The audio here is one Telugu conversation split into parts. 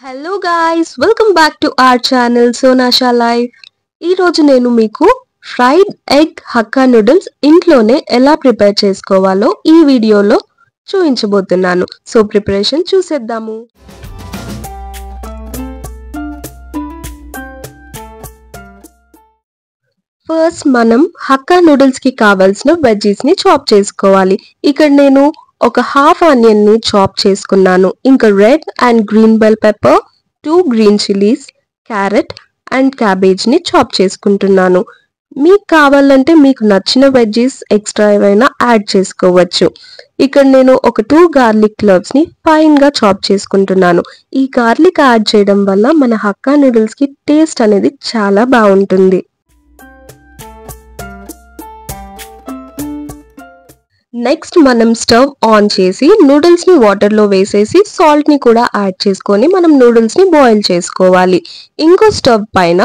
Hello guys, welcome back to our channel Sonasha life. ఈరోజు నేను మీకు ఫ్రైడ్ ఎగ్ హక్కా నూడిల్స్ ఇంట్లోనే ఎలా ప్రిపేర్ చేసుకోవాలో ఈ వీడియోలో చూపించబోతున్నాను. సో ప్రిపరేషన్ చూసేద్దాము. ఫస్ట్ మనం హక్కా నూడిల్స్ కి కావాల్సిన వెజ్జీస్ ని చాప్ చేసుకోవాలి. ఇక్కడ నేను ఒక హాఫ్ ఆనియన్ ని చాప్ చేసుకున్నాను. ఇంకా red and green bell pepper, 2 green chillies, carrot and cabbage ని చాప్ చేసుకుంటున్నాను. మీకు కావాలంటే మీకు నచ్చిన వెజ్జీస్ ఎక్స్ట్రా ఏవైనా యాడ్ చేసుకోవచ్చు. ఇక్కడ నేను ఒక 2 గార్లిక్ క్లోవ్స్ ని ఫైన్ గా చాప్ చేసుకుంటున్నాను. ఈ గార్లిక్ యాడ్ చేయడం వల్ల మన హక్కా నూడిల్స్ కి టేస్ట్ అనేది చాలా బాగుంటుంది. నెక్స్ట్ మనం స్టవ్ ఆన్ చేసి నూడిల్స్ ని వాటర్ లో వేసేసి సాల్ట్ ని కూడా యాడ్ చేసుకొని మనం నూడిల్స్ ని బాయిల్ చేసుకోవాలి. ఇంకో స్టవ్ పైన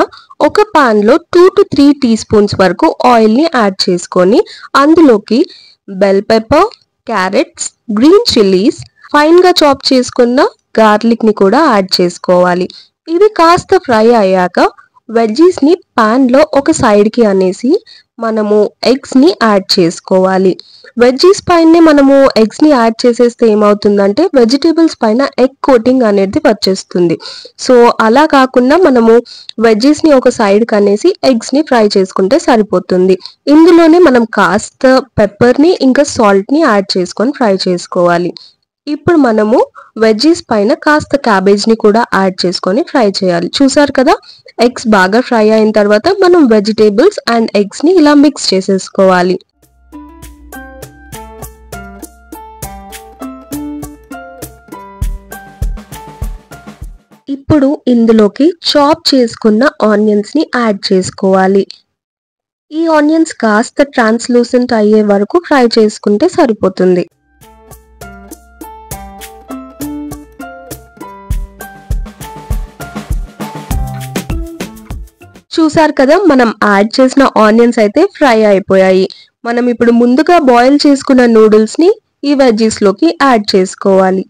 ఒక పాన్ లో 2 to 3 టీ స్పూన్స్ వరకు ఆయిల్ ని యాడ్ చేసుకొని అందులోకి bell pepper, carrots, green chillies, fine గా చాప్ చేసుకున్న గార్లిక్ ని కూడా యాడ్ చేసుకోవాలి. ఇవి కాస్త ఫ్రై అయ్యాక వెజ్జీస్ ని పాన్ లో ఒక సైడ్ కి అనేసి మనము ఎగ్స్ ని యాడ్ చేసుకోవాలి. వెజ్జీస్ పైన మనము ఎగ్స్ ని యాడ్ చేసేస్తే ఏమవుతుందంటే వెజిటేబుల్స్ పైన ఎగ్ కోటింగ్ అనేది వచ్చేస్తుంది. సో అలా కాకుండా మనము వెజ్జీస్ ని ఒక సైడ్ కనేసి ఎగ్స్ ని ఫ్రై చేసుకుంటే సరిపోతుంది. ఇందులోనే మనం కాస్త పెప్పర్ ని ఇంకా సాల్ట్ ని యాడ్ చేసుకొని ఫ్రై చేసుకోవాలి. ఇప్పుడు మనము వెజ్జీస్ పైన కాస్త క్యాబేజ్ ని కూడా యాడ్ చేసుకొని ఫ్రై చేయాలి. చూసారు కదా, ఎగ్స్ బాగా ఫ్రై అయిన తర్వాత మనం వెజిటేబుల్స్ అండ్ ఎగ్స్ ని ఇలా మిక్స్ చేసేసుకోవాలి. ఇప్పుడు ఇందులోకి చాప్ చేసుకున్న ఆనియన్స్ ని యాడ్ చేసుకోవాలి. ఈ ఆనియన్స్ కాస్త ట్రాన్స్లూసెంట్ అయ్యే వరకు ఫ్రై చేసుకుంటే సరిపోతుంది. చూసారు కదా, మనం యాడ్ చేసిన ఆనియన్స్ అయితే ఫ్రై అయిపోయాయి. మనం ఇప్పుడు ముందుగా బాయిల్ చేసుకున్న నూడిల్స్ ని ఈ వెజ్జీస్ లోకి యాడ్ చేసుకోవాలి.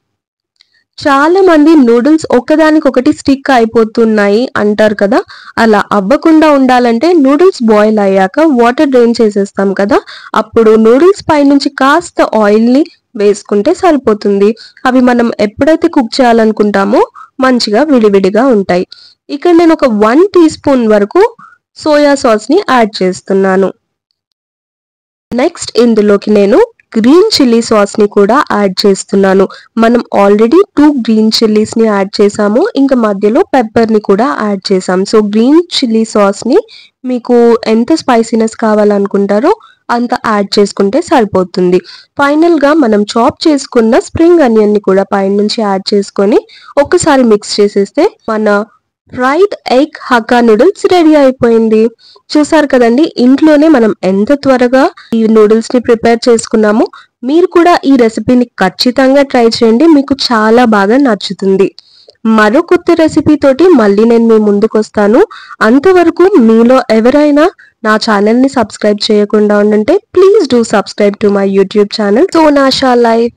చాలా మంది నూడిల్స్ ఒకదానికొకటి స్టిక్ అయిపోతున్నాయి అంటారు కదా, అలా అవ్వకుండా ఉండాలంటే నూడిల్స్ బాయిల్ అయ్యాక వాటర్ డ్రైన్ చేసేస్తాం కదా, అప్పుడు నూడిల్స్ పైనుంచి కాస్త ఆయిల్ ని వేసుకుంటే సరిపోతుంది. అవి మనం ఎప్పుడైతే కుక్ చేయాలనుకుంటామో మంచిగా విడివిడిగా ఉంటాయి. ఇక్కడ నేను ఒక 1 టీ స్పూన్ వరకు సోయా సాస్ ని యాడ్ చేస్తున్నాను. నెక్స్ట్ ఇందులోకి నేను గ్రీన్ చిల్లీ సాస్ ని కూడా యాడ్ చేస్తున్నాను. మనం ఆల్రెడీ 2 గ్రీన్ చిల్లీస్ ని యాడ్ చేసాము, ఇంకా మధ్యలో పెప్పర్ ని కూడా యాడ్ చేసాం. సో గ్రీన్ చిల్లీ సాస్ ని మీకు ఎంత స్పైసీనెస్ కావాలనుకుంటారో అంత యాడ్ చేసుకుంటే సరిపోతుంది. ఫైనల్ గా మనం చాప్ చేసుకున్న స్ప్రింగ్ ఆనియన్ ని కూడా పైన నుంచి యాడ్ చేసుకొని ఒకసారి మిక్స్ చేసేస్తే మన fried egg hakka noodles ready అయిపోయింది. చూసారు కదండి, ఇంట్లోనే మనం ఎంత త్వరగా ఈ నూడిల్స్ ని ప్రిపేర్ చేసుకున్నామో. మీరు కూడా ఈ రెసిపీని ఖచ్చితంగా ట్రై చేయండి, మీకు చాలా బాగా నచ్చుతుంది. మరో కొత్త రెసిపీ తోటి మళ్ళీ నేను మీ ముందుకు వస్తాను. అంతవరకు మీలో ఎవరైనా నా ఛానల్ ని సబ్స్క్రైబ్ చేయకుండా ఉంటే please do subscribe to my YouTube channel Sonasha life.